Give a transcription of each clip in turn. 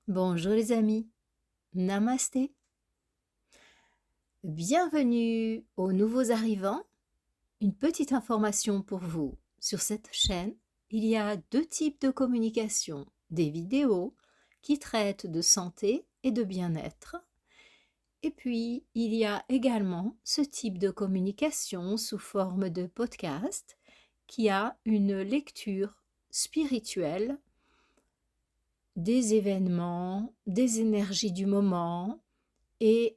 Bonjour les amis, Namasté. Bienvenue aux nouveaux arrivants. Une petite information pour vous. Sur cette chaîne, il y a deux types de communication. Des vidéos qui traitent de santé et de bien-être. Et puis, il y a également ce type de communication sous forme de podcast qui a une lecture spirituelle des événements, des énergies du moment et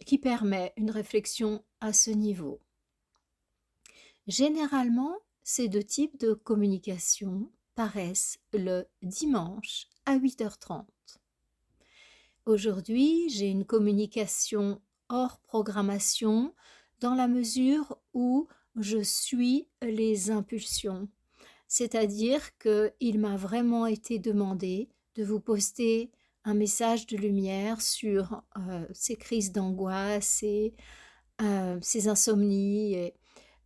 qui permet une réflexion à ce niveau. Généralement, ces deux types de communication paraissent le dimanche à 8h30. Aujourd'hui, j'ai une communication hors programmation dans la mesure où je suis les impulsions. C'est-à-dire qu'il m'a vraiment été demandé de vous poster un message de lumière sur ces crises d'angoisse et ces insomnies,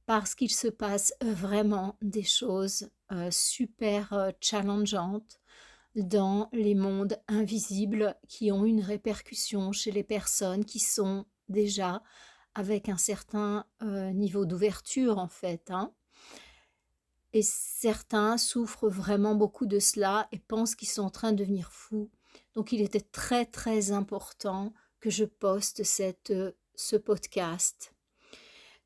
parce qu'il se passe vraiment des choses super challengeantes dans les mondes invisibles qui ont une répercussion chez les personnes qui sont déjà avec un certain niveau d'ouverture en fait, hein. Et certains souffrent vraiment beaucoup de cela et pensent qu'ils sont en train de devenir fous. Donc il était très très important que je poste ce podcast.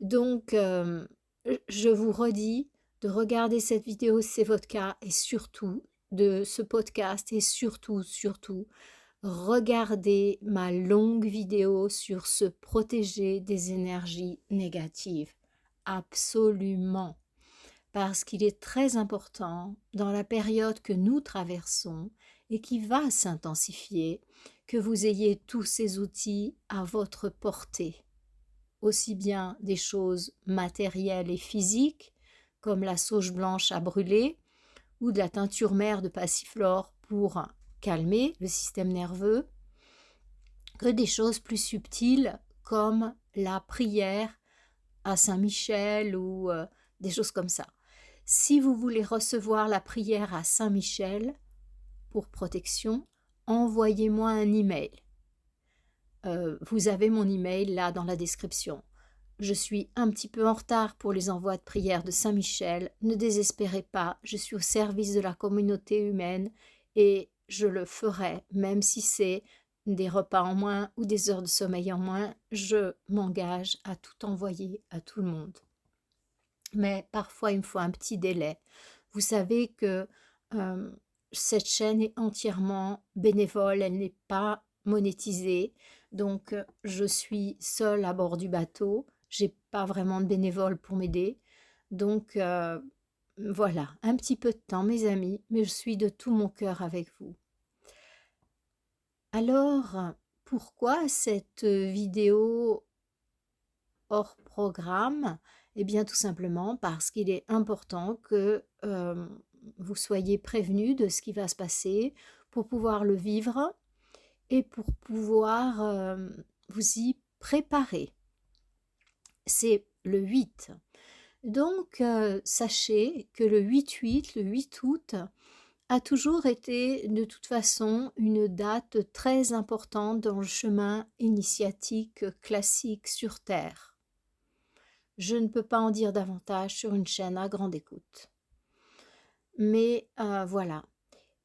Donc je vous redis de regarder cette vidéo si c'est votre cas et surtout de ce podcast et surtout regardez ma longue vidéo sur se protéger des énergies négatives. Absolument, parce qu'il est très important dans la période que nous traversons et qui va s'intensifier, que vous ayez tous ces outils à votre portée, aussi bien des choses matérielles et physiques, comme la sauge blanche à brûler ou de la teinture mère de passiflore pour calmer le système nerveux, que des choses plus subtiles comme la prière à Saint-Michel ou des choses comme ça. Si vous voulez recevoir la prière à Saint-Michel pour protection, envoyez-moi un email. Vous avez mon email là dans la description. Je suis un petit peu en retard pour les envois de prière de Saint-Michel. Ne désespérez pas, je suis au service de la communauté humaine et je le ferai, même si c'est des repas en moins ou des heures de sommeil en moins. Je m'engage à tout envoyer à tout le monde. Mais parfois il me faut un petit délai. Vous savez que euh, cette chaîne est entièrement bénévole, elle n'est pas monétisée, donc je suis seule à bord du bateau, j'ai pas vraiment de bénévoles pour m'aider, donc voilà, un petit peu de temps mes amis, mais je suis de tout mon cœur avec vous. Alors, pourquoi cette vidéo hors programme? Eh bien tout simplement parce qu'il est important que vous soyez prévenus de ce qui va se passer pour pouvoir le vivre et pour pouvoir vous y préparer. C'est le 8. Donc sachez que le 8-8, le 8 août, a toujours été de toute façon une date très importante dans le chemin initiatique classique sur Terre. Je ne peux pas en dire davantage sur une chaîne à grande écoute. Mais voilà.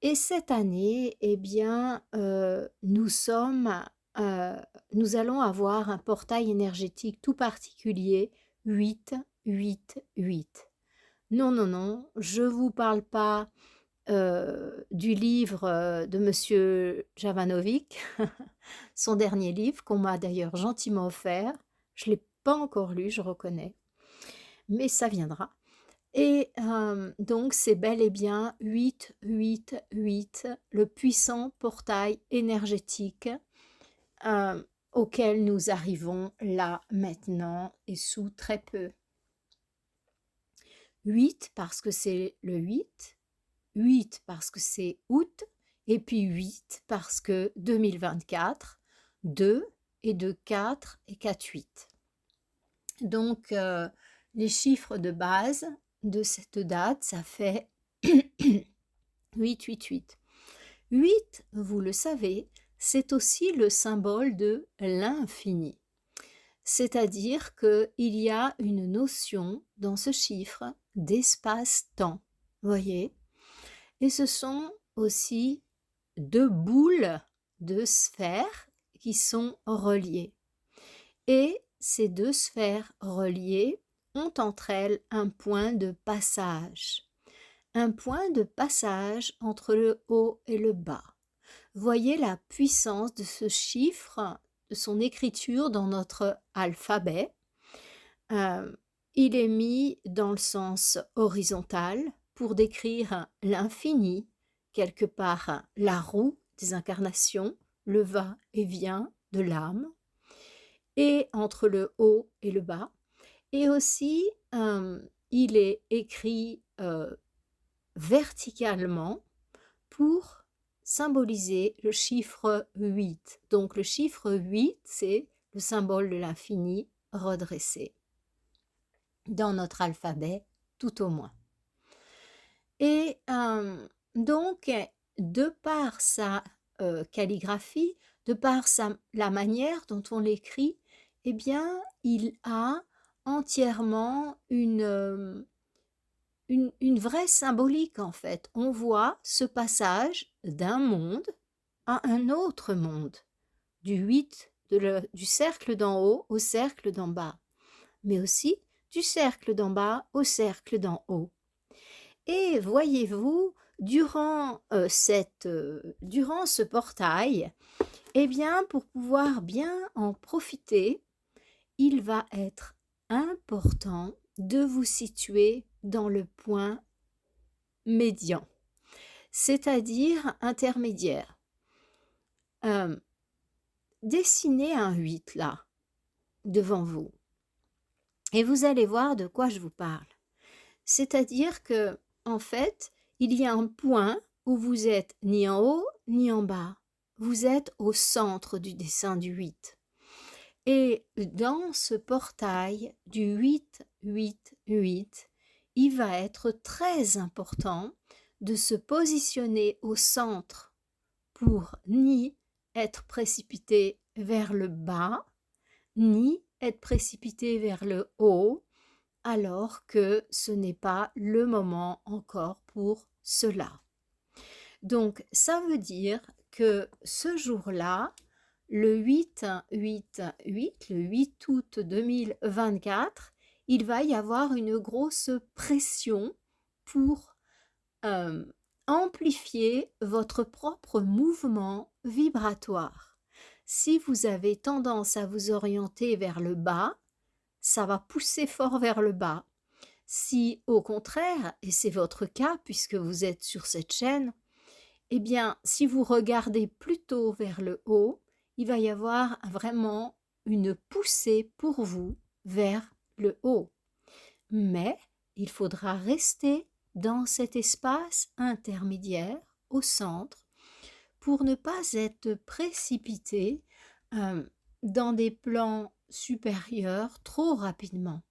Et cette année, eh bien, nous allons avoir un portail énergétique tout particulier, 8, 8, 8. Non, non, non, je ne vous parle pas du livre de Monsieur Javanovic, son dernier livre, qu'on m'a d'ailleurs gentiment offert. Je ne l'ai pas encore lu, je reconnais, mais ça viendra. Et donc c'est bel et bien 8, 8, 8, le puissant portail énergétique auquel nous arrivons là maintenant et sous très peu. 8 parce que c'est le 8, 8 parce que c'est août, et puis 8 parce que 2024, 2 et 2, 4 et 4, 8. Donc les chiffres de base de cette date, ça fait 8, 8, 8. 8, vous le savez, c'est aussi le symbole de l'infini. C'est-à-dire qu'il y a une notion dans ce chiffre d'espace-temps. Voyez? Et ce sont aussi deux boules de sphères qui sont reliées. Et ces deux sphères reliées ont entre elles un point de passage. Un point de passage entre le haut et le bas. Voyez la puissance de ce chiffre, de son écriture dans notre alphabet. Il est mis dans le sens horizontal pour décrire l'infini, quelque part la roue des incarnations, le va-et-vient de l'âme, et entre le haut et le bas. Et aussi, il est écrit verticalement pour symboliser le chiffre 8. Donc le chiffre 8, c'est le symbole de l'infini redressé dans notre alphabet, tout au moins. Et donc, de par sa calligraphie, de par la manière dont on l'écrit, eh bien, il a entièrement une vraie symbolique en fait. On voit ce passage d'un monde à un autre monde, du 8, du cercle d'en haut au cercle d'en bas, mais aussi du cercle d'en bas au cercle d'en haut. Et voyez-vous, durant ce portail, eh bien, pour pouvoir bien en profiter, il va être important de vous situer dans le point médian, c'est-à-dire intermédiaire. Dessinez un 8 là, devant vous, et vous allez voir de quoi je vous parle. C'est-à-dire que, en fait, il y a un point où vous êtes ni en haut ni en bas. Vous êtes au centre du dessin du 8. Et dans ce portail du 8, 8, 8, il va être très important de se positionner au centre pour ni être précipité vers le bas, ni être précipité vers le haut, alors que ce n'est pas le moment encore pour cela. Donc, ça veut dire que ce jour-là, le 8, 8, 8, le 8 août 2024, il va y avoir une grosse pression pour amplifier votre propre mouvement vibratoire. Si vous avez tendance à vous orienter vers le bas, ça va pousser fort vers le bas. Si au contraire, et c'est votre cas puisque vous êtes sur cette chaîne, eh bien, si vous regardez plutôt vers le haut, il va y avoir vraiment une poussée pour vous vers le haut. Mais il faudra rester dans cet espace intermédiaire au centre pour ne pas être précipité dans des plans supérieurs trop rapidement.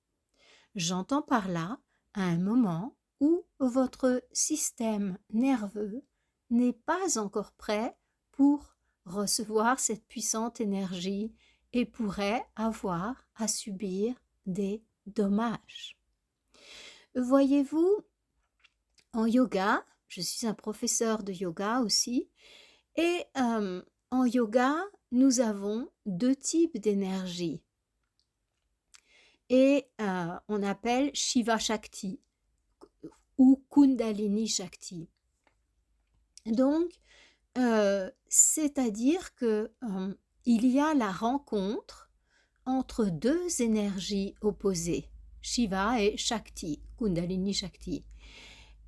J'entends par là à un moment où votre système nerveux n'est pas encore prêt pour recevoir cette puissante énergie et pourrait avoir à subir des dommages. Voyez-vous, en yoga, je suis un professeur de yoga aussi, et en yoga, nous avons deux types d'énergie. Et on appelle Shiva Shakti ou Kundalini Shakti. Donc, c'est-à-dire que il y a la rencontre entre deux énergies opposées, Shiva et Shakti, Kundalini Shakti.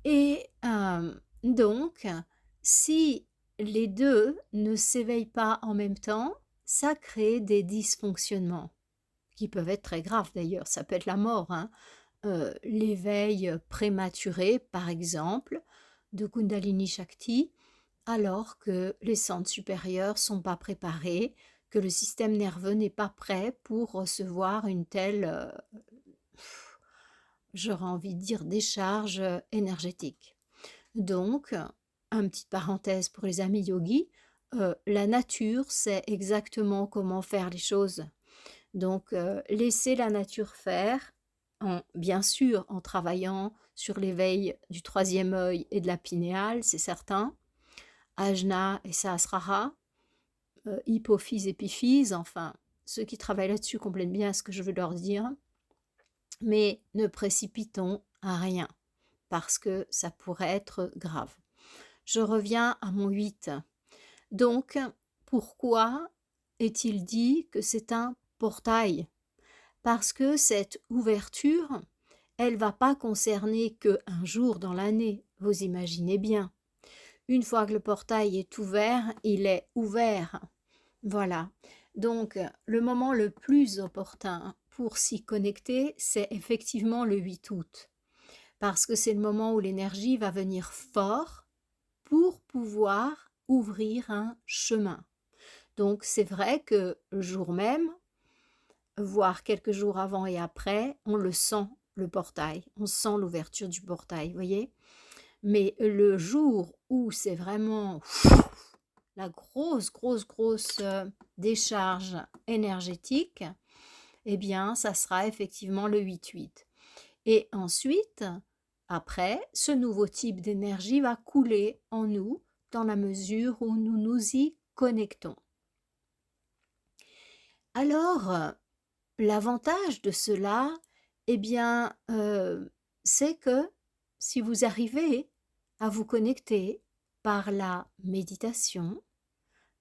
Et donc, si les deux ne s'éveillent pas en même temps, ça crée des dysfonctionnements qui peuvent être très graves d'ailleurs, ça peut être la mort, hein. L'éveil prématuré, par exemple, de Kundalini Shakti, alors que les centres supérieurs ne sont pas préparés, que le système nerveux n'est pas prêt pour recevoir une telle, j'aurais envie de dire, décharge énergétique. Donc, une petite parenthèse pour les amis yogis, la nature sait exactement comment faire les choses. Donc, laissez la nature faire, bien sûr en travaillant sur l'éveil du troisième œil et de la pinéale, c'est certain, Ajna et Sahasrara, hypophyse, épiphyse, enfin, ceux qui travaillent là-dessus comprennent bien ce que je veux leur dire, mais ne précipitons à rien, parce que ça pourrait être grave. Je reviens à mon 8. Donc, pourquoi est-il dit que c'est un portail? Parce que cette ouverture, elle ne va pas concerner qu'un jour dans l'année, vous imaginez bien. Une fois que le portail est ouvert, il est ouvert. Voilà. Donc, le moment le plus opportun pour s'y connecter, c'est effectivement le 8 août. Parce que c'est le moment où l'énergie va venir fort pour pouvoir ouvrir un chemin. Donc, c'est vrai que le jour même, voire quelques jours avant et après, on le sent, le portail. On sent l'ouverture du portail, vous voyez? Mais le jour où c'est vraiment la grosse décharge énergétique, eh bien, ça sera effectivement le 8-8. Et ensuite, après, ce nouveau type d'énergie va couler en nous dans la mesure où nous nous y connectons. Alors, l'avantage de cela, eh bien, c'est que si vous arrivez à vous connecter par la méditation,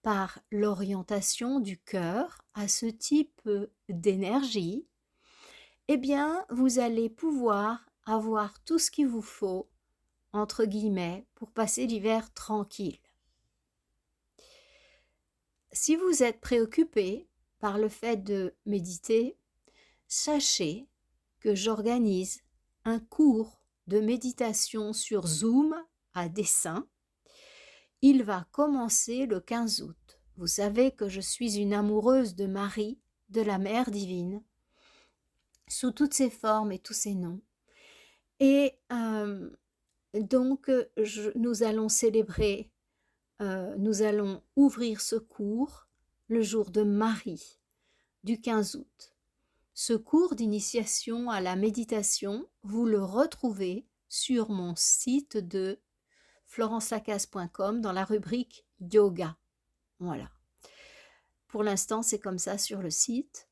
par l'orientation du cœur à ce type d'énergie, eh bien, vous allez pouvoir avoir tout ce qu'il vous faut, entre guillemets, pour passer l'hiver tranquille. Si vous êtes préoccupé par le fait de méditer, sachez que j'organise un cours de méditation sur Zoom à dessein. Il va commencer le 15 août. Vous savez que je suis une amoureuse de Marie, de la Mère divine, sous toutes ses formes et tous ses noms. Et donc, nous allons célébrer, nous allons ouvrir ce cours le jour de Marie, du 15 août. Ce cours d'initiation à la méditation, vous le retrouvez sur mon site de florencelacaz.com dans la rubrique Yoga. Voilà. Pour l'instant, c'est comme ça sur le site.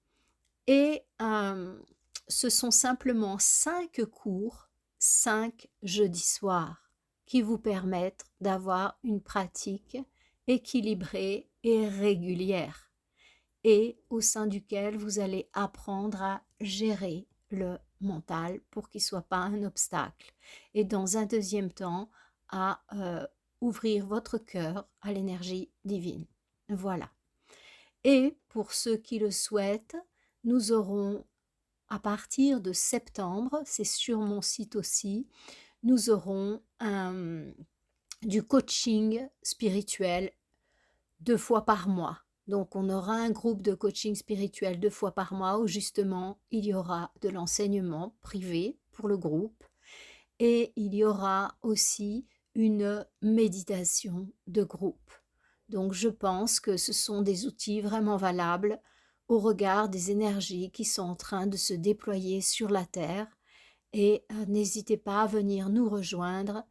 Et ce sont simplement 5 cours, 5 jeudis soirs, qui vous permettent d'avoir une pratique équilibrée et régulière, et au sein duquel vous allez apprendre à gérer le mental pour qu'il ne soit pas un obstacle. Et dans un deuxième temps, à ouvrir votre cœur à l'énergie divine. Voilà. Et pour ceux qui le souhaitent, nous aurons, à partir de septembre, c'est sur mon site aussi, nous aurons du coaching spirituel 2 fois par mois. Donc on aura un groupe de coaching spirituel 2 fois par mois où justement il y aura de l'enseignement privé pour le groupe et il y aura aussi une méditation de groupe. Donc je pense que ce sont des outils vraiment valables au regard des énergies qui sont en train de se déployer sur la Terre. Et n'hésitez pas à venir nous rejoindre.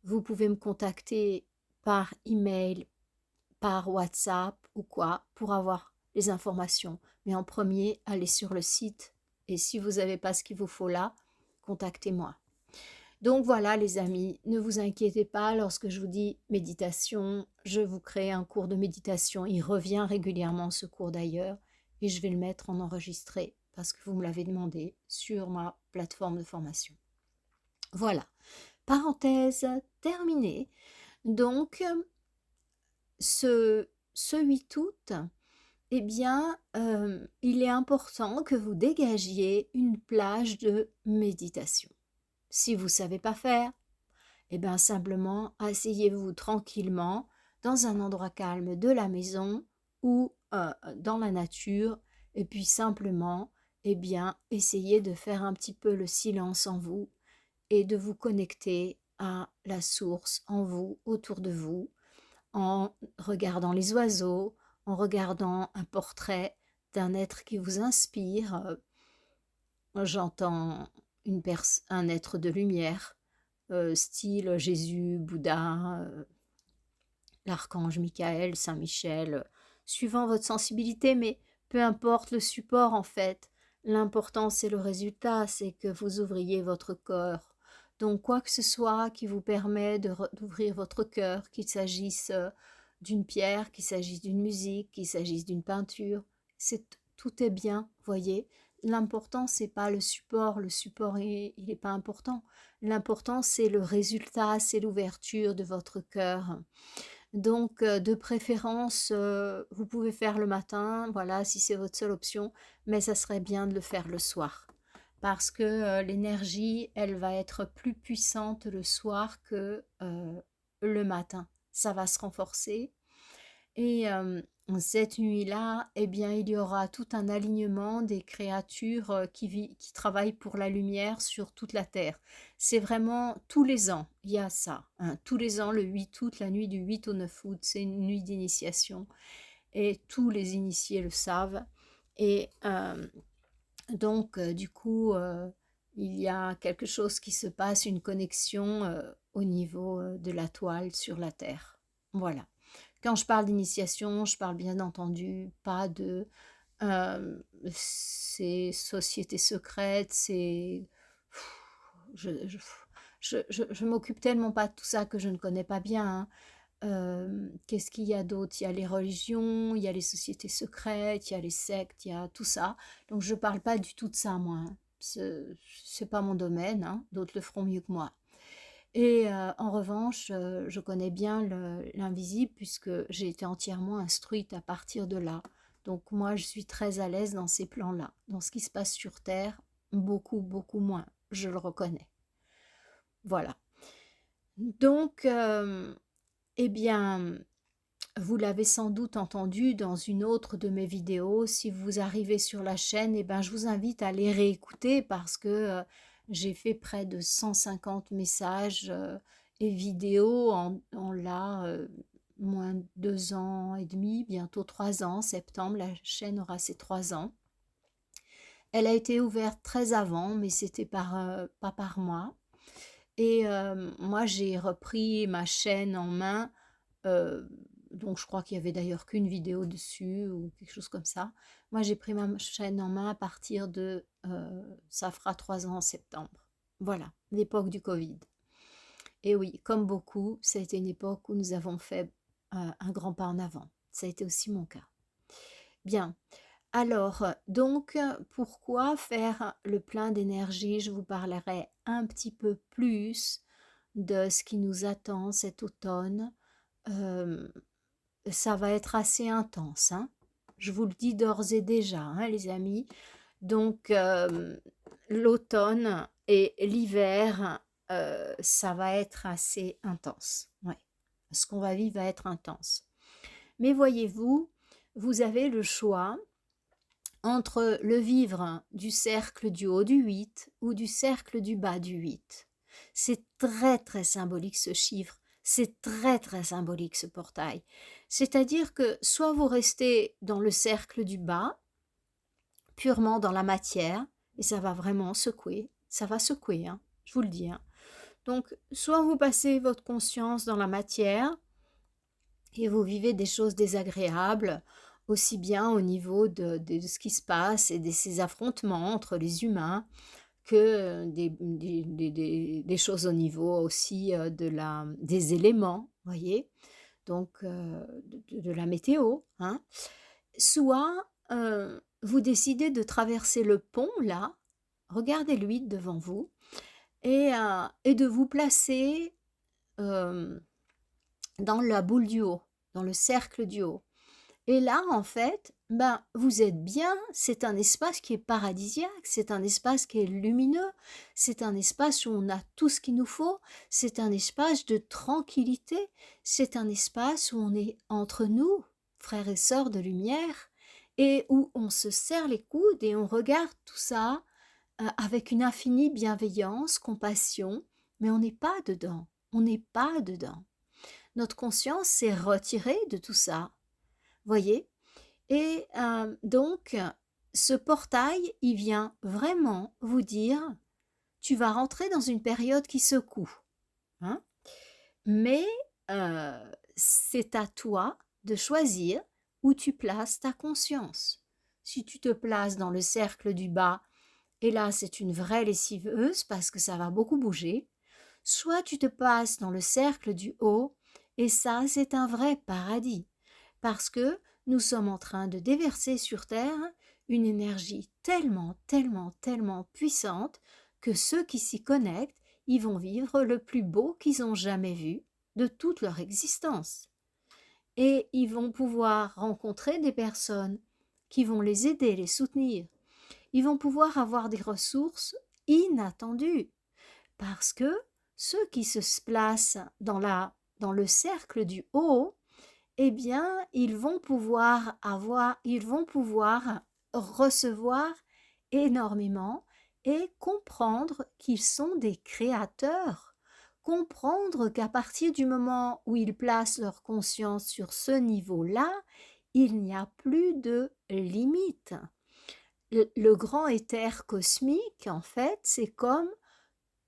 Vous pouvez me contacter par email, par WhatsApp ou quoi pour avoir les informations. Mais en premier, allez sur le site. Et si vous n'avez pas ce qu'il vous faut là, contactez-moi. Donc voilà les amis, ne vous inquiétez pas lorsque je vous dis méditation, je vous crée un cours de méditation, il revient régulièrement ce cours d'ailleurs et je vais le mettre en enregistré parce que vous me l'avez demandé sur ma plateforme de formation. Voilà, parenthèse terminée. Donc ce 8 août, eh bien, il est important que vous dégagiez une plage de méditation. Si vous ne savez pas faire, eh bien simplement asseyez-vous tranquillement dans un endroit calme de la maison ou dans la nature et puis simplement, eh bien, essayez de faire un petit peu le silence en vous et de vous connecter à la source en vous, autour de vous, en regardant les oiseaux, en regardant un portrait d'un être qui vous inspire. J'entends un être de lumière, style Jésus, Bouddha, l'archange Michael, Saint Michel, suivant votre sensibilité, mais peu importe le support en fait. L'important c'est le résultat, c'est que vous ouvriez votre cœur. Donc quoi que ce soit qui vous permet d'ouvrir votre cœur, qu'il s'agisse d'une pierre, qu'il s'agisse d'une musique, qu'il s'agisse d'une peinture, tout est bien, voyez. L'important c'est pas le support il n'est pas important. L'important c'est le résultat, c'est l'ouverture de votre cœur. Donc, de préférence, vous pouvez faire le matin, voilà, si c'est votre seule option, mais ça serait bien de le faire le soir. Parce que l'énergie, elle va être plus puissante le soir que le matin. Ça va se renforcer. Et cette nuit-là, eh bien, il y aura tout un alignement des créatures qui travaillent pour la lumière sur toute la Terre. C'est vraiment tous les ans, il y a ça. Hein. Tous les ans, le 8 août, la nuit du 8 au 9 août, c'est une nuit d'initiation. Et tous les initiés le savent. Et donc, du coup, il y a quelque chose qui se passe, une connexion au niveau de la toile sur la Terre. Voilà. Quand je parle d'initiation, je parle bien entendu pas de ces sociétés secrètes, je, je, je m'occupe tellement pas de tout ça que je ne connais pas bien. Hein. Qu'est-ce qu'il y a d'autre? Il y a les religions, il y a les sociétés secrètes, il y a les sectes, il y a tout ça. Donc je parle pas du tout de ça, moi. Hein. C'est pas mon domaine, hein. D'autres le feront mieux que moi. Et en revanche, je connais bien l'invisible puisque j'ai été entièrement instruite à partir de là. Donc moi, je suis très à l'aise dans ces plans-là. Dans ce qui se passe sur Terre, beaucoup, beaucoup moins. Je le reconnais. Voilà. Donc, eh bien, vous l'avez sans doute entendu dans une autre de mes vidéos. Si vous arrivez sur la chaîne, eh ben, je vous invite à les réécouter parce que j'ai fait près de 150 messages et vidéos en là, moins de 2 ans et demi, bientôt 3 ans. Septembre, la chaîne aura ses 3 ans. Elle a été ouverte très avant, mais c'était pas par moi. Et moi, j'ai repris ma chaîne en main. Donc je crois qu'il y avait d'ailleurs qu'une vidéo dessus ou quelque chose comme ça. Moi, j'ai pris ma chaîne en main à partir de... ça fera 3 ans en septembre. Voilà, l'époque du Covid. Et oui, comme beaucoup, ça a été une époque où nous avons fait un grand pas en avant. Ça a été aussi mon cas. Bien. Alors, donc, pourquoi faire le plein d'énergie? Je vous parlerai un petit peu plus de ce qui nous attend cet automne. Ça va être assez intense, hein. Je vous le dis d'ores et déjà, hein, les amis. Donc, l'automne et l'hiver, ça va être assez intense. Ouais. Ce qu'on va vivre va être intense. Mais voyez-vous, vous avez le choix entre le vivre du cercle du haut du 8 ou du cercle du bas du 8. C'est très très symbolique ce chiffre, c'est très très symbolique ce portail. C'est-à-dire que soit vous restez dans le cercle du bas, purement dans la matière, et ça va vraiment secouer, ça va secouer, hein, je vous le dis. Hein. Donc, soit vous passez votre conscience dans la matière et vous vivez des choses désagréables, aussi bien au niveau de ce qui se passe et de ces affrontements entre les humains que des choses au niveau aussi des éléments, voyez, donc de la météo. Hein. Soit vous décidez de traverser le pont, là, regardez lui devant vous, et de vous placer dans la boule du haut, dans le cercle du haut. Et là, en fait, ben, vous êtes bien, c'est un espace qui est paradisiaque, c'est un espace qui est lumineux, c'est un espace où on a tout ce qu'il nous faut, c'est un espace de tranquillité, c'est un espace où on est entre nous, frères et sœurs de lumière, et où on se serre les coudes et on regarde tout ça avec une infinie bienveillance, compassion, mais on n'est pas dedans. On n'est pas dedans. Notre conscience s'est retirée de tout ça. Voyez? Et donc, ce portail, il vient vraiment vous dire, tu vas rentrer dans une période qui secoue. Hein? Mais c'est à toi de choisir où tu places ta conscience. Si tu te places dans le cercle du bas, et là c'est une vraie lessiveuse parce que ça va beaucoup bouger, soit tu te passes dans le cercle du haut, et ça c'est un vrai paradis, parce que nous sommes en train de déverser sur Terre une énergie tellement, tellement, tellement puissante que ceux qui s'y connectent, ils vont vivre le plus beau qu'ils ont jamais vu de toute leur existence. Et ils vont pouvoir rencontrer des personnes qui vont les aider, les soutenir. Ils vont pouvoir avoir des ressources inattendues parce que ceux qui se placent dans le cercle du haut, eh bien, ils vont pouvoir recevoir énormément et comprendre qu'ils sont des créateurs, comprendre qu'à partir du moment où ils placent leur conscience sur ce niveau-là, il n'y a plus de limite. Le grand éther cosmique, en fait, c'est comme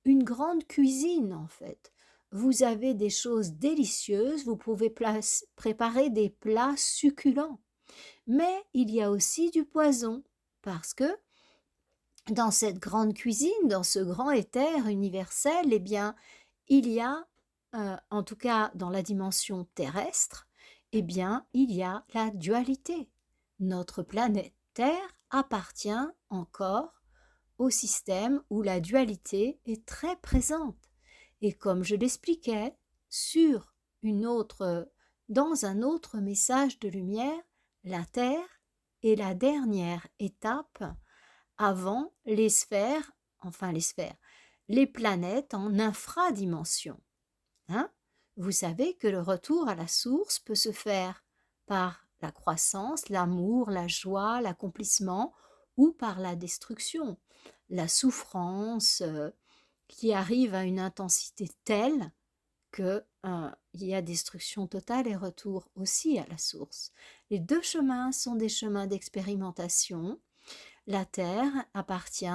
une grande cuisine, en fait. Vous avez des choses délicieuses, vous pouvez préparer des plats succulents. Mais il y a aussi du poison, parce que dans cette grande cuisine, dans ce grand éther universel, eh bien, il y a, en tout cas dans la dimension terrestre, eh bien, il y a la dualité. Notre planète Terre appartient encore au système où la dualité est très présente. Et comme je l'expliquais, dans un autre message de lumière, la Terre est la dernière étape avant les planètes en infradimension. Hein? Vous savez que le retour à la source peut se faire par la croissance, l'amour, la joie, l'accomplissement ou par la destruction, la souffrance qui arrive à une intensité telle que il y a destruction totale et retour aussi à la source. Les deux chemins sont des chemins d'expérimentation. La Terre appartient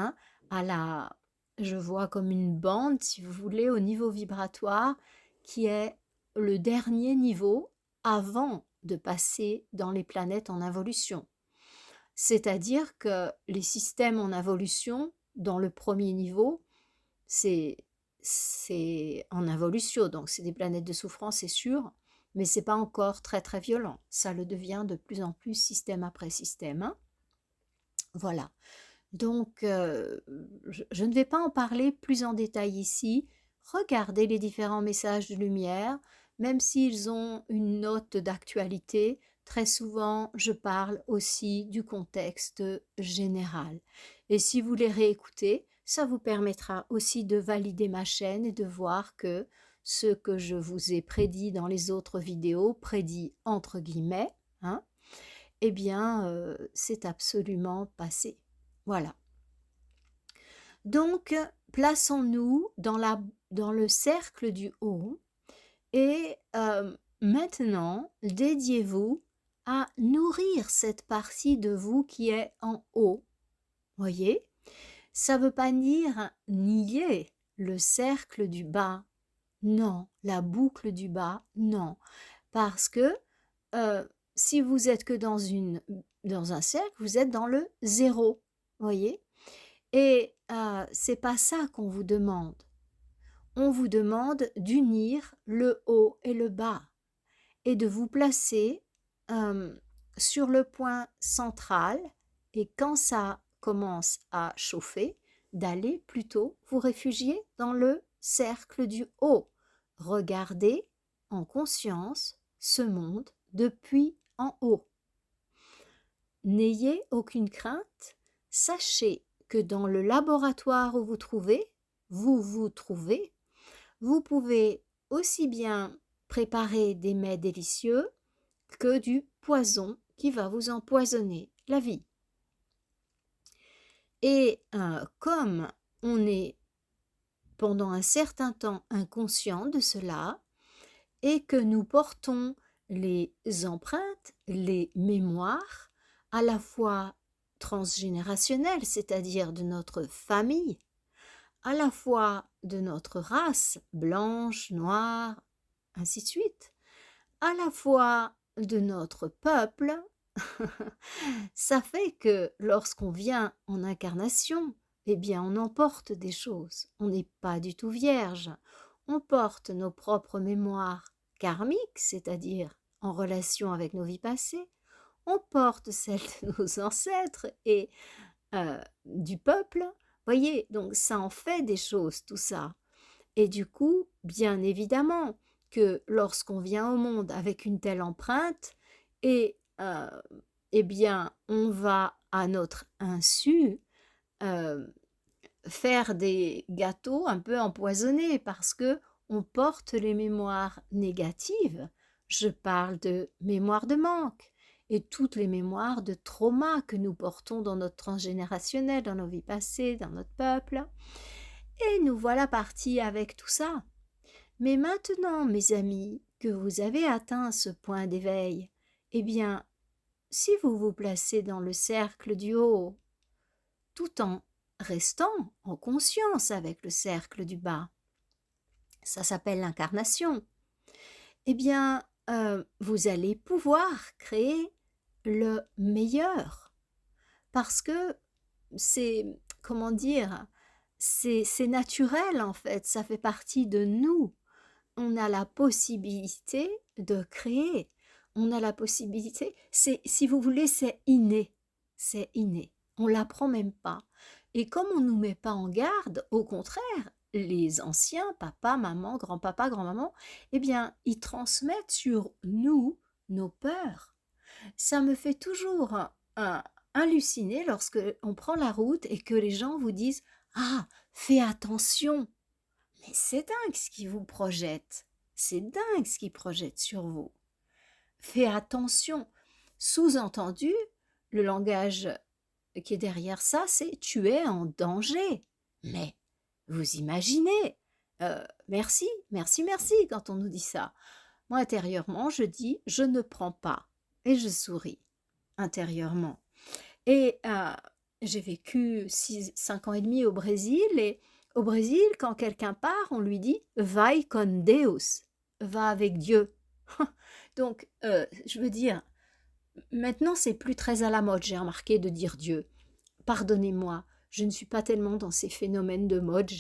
je vois comme une bande, si vous voulez, au niveau vibratoire, qui est le dernier niveau avant de passer dans les planètes en involution. C'est-à-dire que les systèmes en involution, dans le premier niveau, c'est en involution, donc c'est des planètes de souffrance, c'est sûr, mais c'est pas encore très très violent. Ça le devient de plus en plus système après système. Hein. Voilà. Donc, je ne vais pas en parler plus en détail ici. Regardez les différents messages de lumière, même s'ils ont une note d'actualité. Très souvent, je parle aussi du contexte général. Et si vous les réécoutez, ça vous permettra aussi de valider ma chaîne et de voir que ce que je vous ai prédit dans les autres vidéos, prédit entre guillemets, hein, eh bien, c'est absolument passé. Voilà. Donc, plaçons-nous dans le cercle du haut et maintenant, dédiez-vous à nourrir cette partie de vous qui est en haut. Voyez, ça ne veut pas dire nier le cercle du bas. Non, la boucle du bas, non. Parce que si vous êtes que dans un cercle, vous êtes dans le zéro. Voyez? Et c'est pas ça qu'on vous demande. On vous demande d'unir le haut et le bas et de vous placer sur le point central et quand ça commence à chauffer, d'aller plutôt vous réfugier dans le cercle du haut. Regardez en conscience ce monde depuis en haut. N'ayez aucune crainte, sachez que dans le laboratoire où vous vous trouvez, vous pouvez aussi bien préparer des mets délicieux que du poison qui va vous empoisonner la vie. Et comme on est pendant un certain temps inconscient de cela et que nous portons les empreintes, les mémoires, à la fois transgénérationnelles, c'est-à-dire de notre famille, à la fois de notre race, blanche, noire, ainsi de suite, à la fois de notre peuple. Ça fait que lorsqu'on vient en incarnation, eh bien on emporte des choses. On n'est pas du tout vierge. On porte nos propres mémoires karmiques, c'est-à-dire en relation avec nos vies passées. On porte celles de nos ancêtres et du peuple. Voyez, donc ça en fait des choses, tout ça. Et du coup, bien évidemment que lorsqu'on vient au monde avec une telle empreinte, et eh bien, on va à notre insu euh, faire des gâteaux un peu empoisonnés parce que on porte les mémoires négatives. Je parle de mémoire de manque et toutes les mémoires de trauma que nous portons dans notre transgénérationnel, dans nos vies passées, dans notre peuple. Et nous voilà partis avec tout ça. Mais maintenant, mes amis, que vous avez atteint ce point d'éveil, eh bien, si vous vous placez dans le cercle du haut, tout en restant en conscience avec le cercle du bas, ça s'appelle l'incarnation, eh bien, vous allez pouvoir créer le meilleur. Parce que c'est, comment dire, c'est naturel en fait, ça fait partie de nous. On a la possibilité de créer. On a la possibilité, c'est, si vous voulez, c'est inné. C'est inné. On l'apprend même pas. Et comme on ne nous met pas en garde, au contraire, les anciens, papa, maman, grand-papa, grand-maman, eh bien, ils transmettent sur nous nos peurs. Ça me fait toujours halluciner lorsque on prend la route et que les gens vous disent «Ah, fais attention!» Mais c'est dingue ce qui vous projette. C'est dingue ce qui projette sur vous. Fais attention. Sous-entendu, le langage qui est derrière ça, c'est tu es en danger. Mais vous imaginez, merci, merci, merci quand on nous dit ça. Moi, intérieurement, je dis je ne prends pas et je souris intérieurement. Et j'ai vécu 5 ans et demi au Brésil et au Brésil, quand quelqu'un part, on lui dit vai con Deus, va avec Dieu. Donc, je veux dire, maintenant, c'est plus très à la mode, j'ai remarqué, de dire Dieu. Pardonnez-moi, je ne suis pas tellement dans ces phénomènes de mode,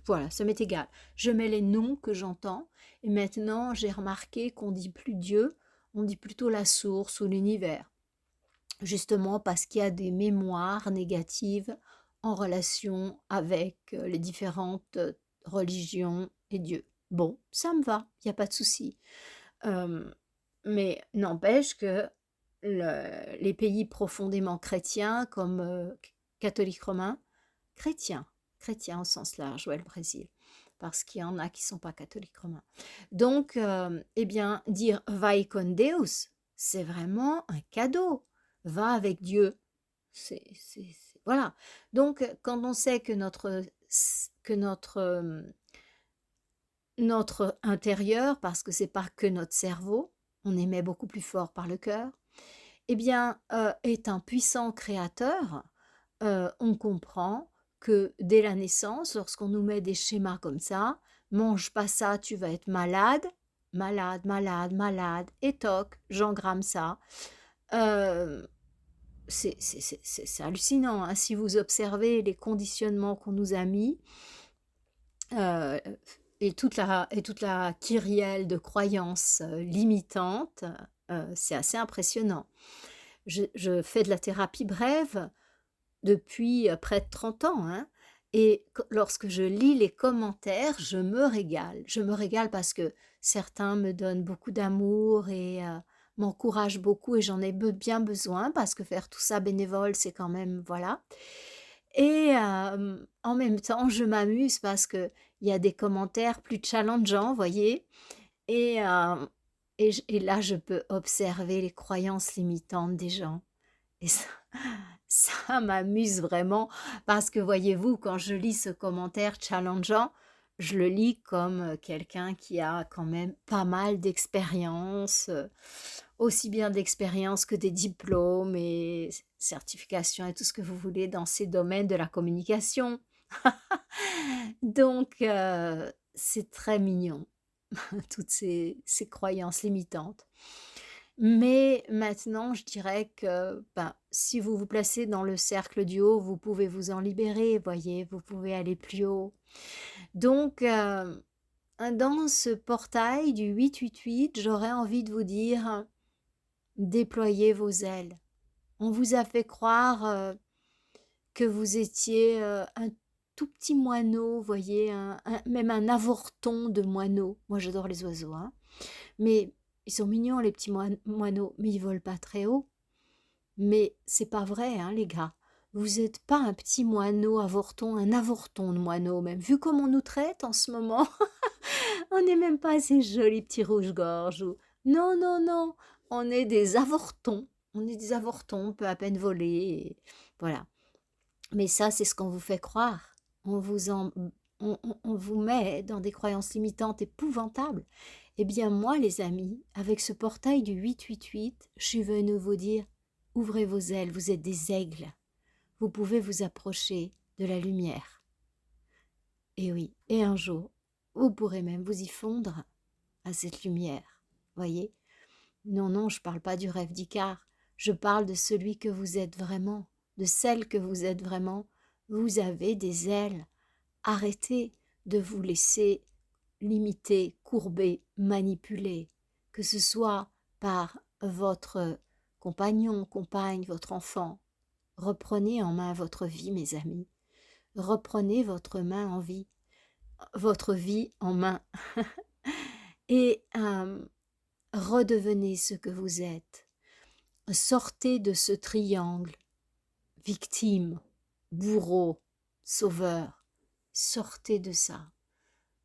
voilà, ça m'est égal. Je mets les noms que j'entends, et maintenant, j'ai remarqué qu'on dit plus Dieu, on dit plutôt la source ou l'univers. Justement parce qu'il y a des mémoires négatives en relation avec les différentes religions et Dieu. Bon, ça me va, il n'y a pas de souci. Mais n'empêche que les pays profondément chrétiens comme catholiques romains, chrétiens, chrétiens au sens large, ouais, le Brésil, parce qu'il y en a qui ne sont pas catholiques romains. Donc, eh bien, dire vai con Deus, c'est vraiment un cadeau. Va avec Dieu. Voilà. Donc, quand on sait que notre intérieur, parce que c'est pas que notre cerveau, on émet beaucoup plus fort par le cœur, eh bien, est un puissant créateur, on comprend que dès la naissance, lorsqu'on nous met des schémas comme ça, mange pas ça, tu vas être malade, malade, malade, malade, et toc, j'engramme ça. C'est hallucinant, hein. Si vous observez les conditionnements qu'on nous a mis, et toute la kyrielle de croyances limitantes, c'est assez impressionnant. Je fais de la thérapie brève depuis près de 30 ans, hein, et lorsque je lis les commentaires, je me régale. Je me régale parce que certains me donnent beaucoup d'amour et m'encouragent beaucoup et j'en ai bien besoin parce que faire tout ça bénévole, c'est quand même, voilà. Et en même temps, je m'amuse parce que il y a des commentaires plus challengeants, voyez, et, et là, je peux observer les croyances limitantes des gens. Et ça m'amuse vraiment parce que voyez-vous, quand je lis ce commentaire challengeant, je le lis comme quelqu'un qui a quand même pas mal d'expérience, aussi bien d'expérience que des diplômes et certifications et tout ce que vous voulez dans ces domaines de la communication. Donc, c'est très mignon, toutes ces croyances limitantes. Mais maintenant, je dirais que ben, si vous vous placez dans le cercle du haut, vous pouvez vous en libérer, voyez, vous pouvez aller plus haut. Donc, dans ce portail du 888, j'aurais envie de vous dire, déployez vos ailes. On vous a fait croire que vous étiez un tout petit moineau, voyez, même un avorton de moineau. Moi, j'adore les oiseaux, hein. Mais ils sont mignons, les petits moineaux, mais ils volent pas très haut. Mais c'est pas vrai, hein, les gars. Vous n'êtes pas un petit moineau avorton, un avorton de moineau même. Vu comme on nous traite en ce moment, on n'est même pas ces jolis petits rouges-gorges. Non, non, non, on est des avortons. On est des avortons, on peut à peine voler. Voilà. Mais ça, c'est ce qu'on vous fait croire. On vous met dans des croyances limitantes épouvantables. Eh bien, moi, les amis, avec ce portail du 888, je suis venue vous dire, ouvrez vos ailes, vous êtes des aigles. Vous pouvez vous approcher de la lumière. Et oui, et un jour, vous pourrez même vous y fondre à cette lumière. Voyez? Non, non, je ne parle pas du rêve d'Icare. Je parle de celui que vous êtes vraiment, de celle que vous êtes vraiment. Vous avez des ailes. Arrêtez de vous laisser limiter, courber, manipuler, que ce soit par votre compagnon, compagne, votre enfant. Reprenez en main votre vie, mes amis. Reprenez votre vie en main et redevenez ce que vous êtes. Sortez de ce triangle, victime, bourreau, sauveur. Sortez de ça.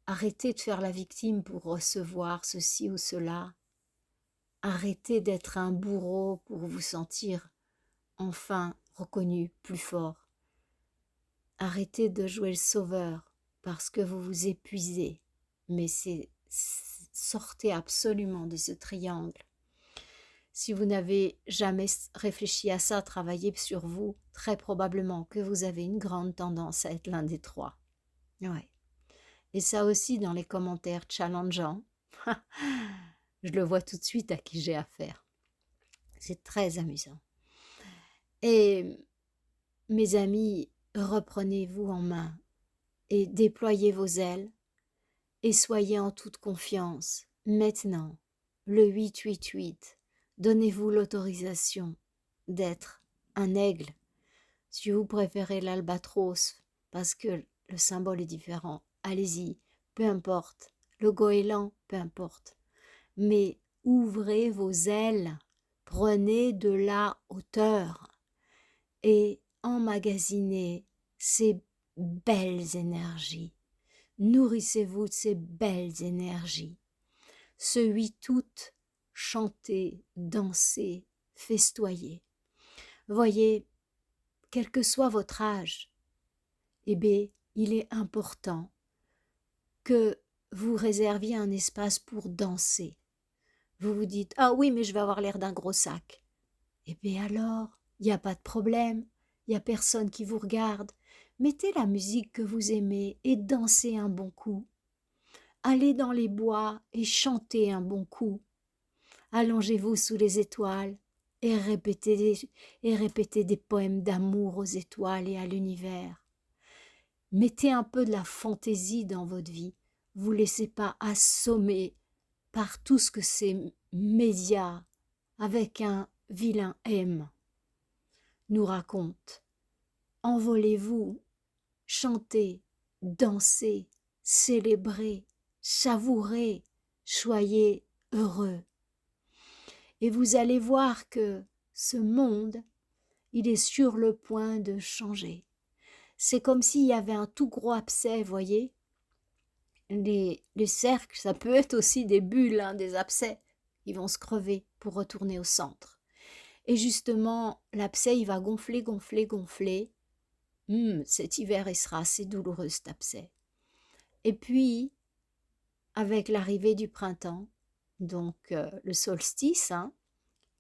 Arrêtez de faire la victime pour recevoir ceci ou cela. Arrêtez d'être un bourreau pour vous sentir enfin reconnu plus fort. Arrêtez de jouer le sauveur parce que vous vous épuisez. Mais sortez absolument de ce triangle. Si vous n'avez jamais réfléchi à ça, travaillez sur vous, très probablement que vous avez une grande tendance à être l'un des trois. Ouais. Et ça aussi dans les commentaires challengeants, je le vois tout de suite à qui j'ai affaire. C'est très amusant. Et mes amis, reprenez-vous en main et déployez vos ailes et soyez en toute confiance. Maintenant, le 888, donnez-vous l'autorisation d'être un aigle. Si vous préférez l'albatros parce que le symbole est différent, allez-y, peu importe. Le goéland, peu importe. Mais ouvrez vos ailes, prenez de la hauteur et emmagasinez ces belles énergies. Nourrissez-vous de ces belles énergies. Ce 8 août, chantez, dansez, festoyez. Voyez, quel que soit votre âge, eh bien, il est important que vous réserviez un espace pour danser. Vous vous dites « Ah oui, mais je vais avoir l'air d'un gros sac. » Eh bien alors, il n'y a pas de problème, il n'y a personne qui vous regarde. Mettez la musique que vous aimez et dansez un bon coup. Allez dans les bois et chantez un bon coup. Allongez-vous sous les étoiles et répétez des poèmes d'amour aux étoiles et à l'univers. Mettez un peu de la fantaisie dans votre vie. Vous ne laissez pas assommer par tout ce que ces médias avec un vilain M nous racontent. Envolez-vous, chantez, dansez, célébrez, savourez, soyez heureux. Et vous allez voir que ce monde, il est sur le point de changer. C'est comme s'il y avait un tout gros abcès, voyez. Les cercles, ça peut être aussi des bulles, hein, des abcès. Ils vont se crever pour retourner au centre. Et justement, l'abcès, il va gonfler, gonfler, gonfler. Cet hiver, il sera assez douloureux, cet abcès. Et puis, avec l'arrivée du printemps, donc le solstice, hein,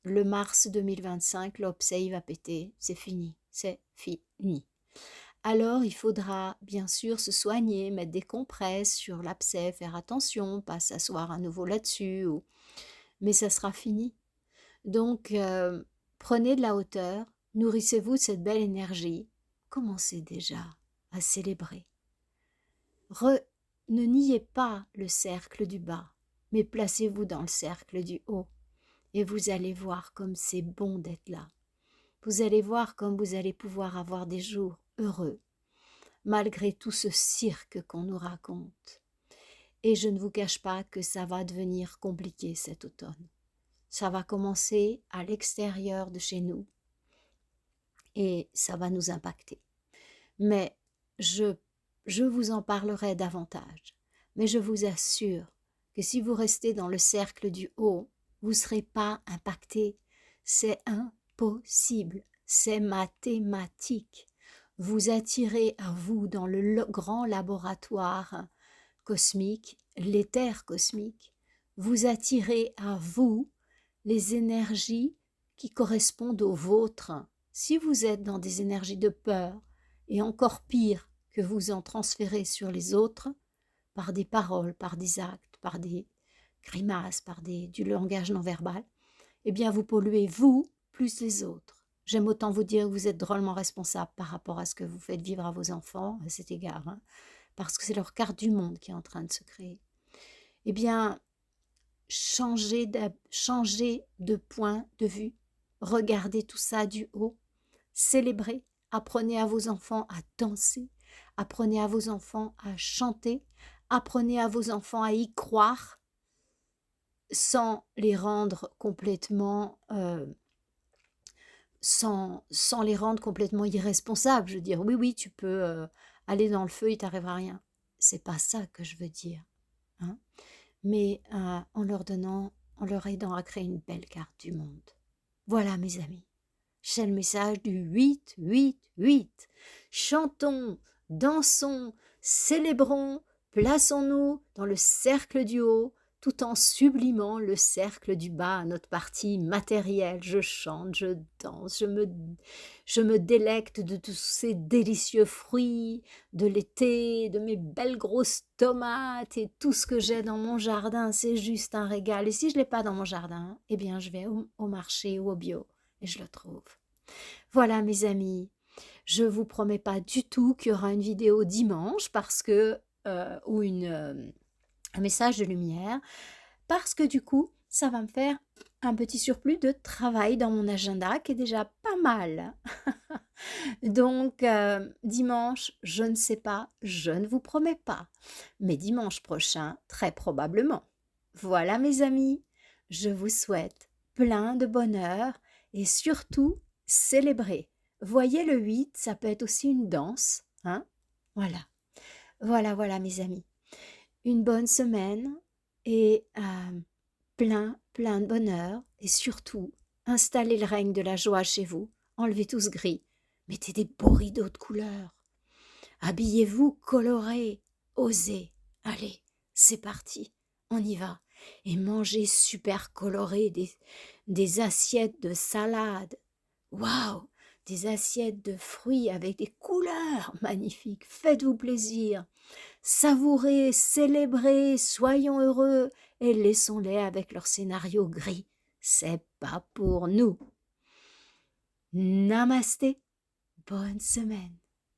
le mars 2025, l'abcès, il va péter. C'est fini, c'est fini. Alors, il faudra bien sûr se soigner, mettre des compresses sur l'abcès, faire attention, pas s'asseoir à nouveau là-dessus, mais ça sera fini. Donc, prenez de la hauteur, nourrissez-vous de cette belle énergie, commencez déjà à célébrer. Ne niez pas le cercle du bas, mais placez-vous dans le cercle du haut, et vous allez voir comme c'est bon d'être là. Vous allez voir comme vous allez pouvoir avoir des jours heureux, malgré tout ce cirque qu'on nous raconte. Et je ne vous cache pas que ça va devenir compliqué cet automne. Ça va commencer à l'extérieur de chez nous et ça va nous impacter. Mais je vous en parlerai davantage. Mais je vous assure que si vous restez dans le cercle du haut, vous ne serez pas impacté. C'est impossible. C'est mathématique. Vous attirez à vous dans le grand laboratoire cosmique, l'éther cosmique. Vous attirez à vous les énergies qui correspondent aux vôtres. Si vous êtes dans des énergies de peur, et encore pire, que vous en transférez sur les autres, par des paroles, par des actes, par des grimaces, par du langage non verbal, eh bien vous polluez vous plus les autres. J'aime autant vous dire que vous êtes drôlement responsable par rapport à ce que vous faites vivre à vos enfants à cet égard, hein, parce que c'est leur carte du monde qui est en train de se créer. Eh bien, changez de point de vue, regardez tout ça du haut, célébrez, apprenez à vos enfants à danser, apprenez à vos enfants à chanter, apprenez à vos enfants à y croire, sans les rendre complètement sans les rendre complètement irresponsables. Je veux dire, oui, tu peux aller dans le feu, il t'arrivera rien. C'est pas ça que je veux dire, hein. Mais en leur aidant à créer une belle carte du monde. Voilà, mes amis, c'est le message du 8-8-8. Chantons, dansons, célébrons, plaçons-nous dans le cercle du haut, tout en sublimant le cercle du bas, notre partie matérielle. Je chante, je danse, je me délecte de tous ces délicieux fruits de l'été, de mes belles grosses tomates et tout ce que j'ai dans mon jardin. C'est juste un régal. Et si je ne l'ai pas dans mon jardin, eh bien je vais au marché ou au bio et je le trouve. Voilà, mes amis, je ne vous promets pas du tout qu'il y aura une vidéo dimanche parce que ou un message de lumière, parce que du coup, ça va me faire un petit surplus de travail dans mon agenda qui est déjà pas mal. Donc, dimanche, je ne sais pas, je ne vous promets pas, mais dimanche prochain, très probablement. Voilà, mes amis, je vous souhaite plein de bonheur et surtout, célébrez. Voyez le 8, ça peut être aussi une danse, hein? Voilà. Voilà, mes amis. Une bonne semaine et plein de bonheur et surtout, installez le règne de la joie chez vous. Enlevez tout ce gris. Mettez des beaux rideaux de couleur. Habillez-vous coloré. Osez. Allez, c'est parti. On y va. Et mangez super coloré des assiettes de salade. Waouh! Des assiettes de fruits avec des couleurs magnifiques. Faites-vous plaisir. Savourez, célébrez, soyons heureux et laissons-les avec leur scénario gris. C'est pas pour nous. Namasté. Bonne semaine.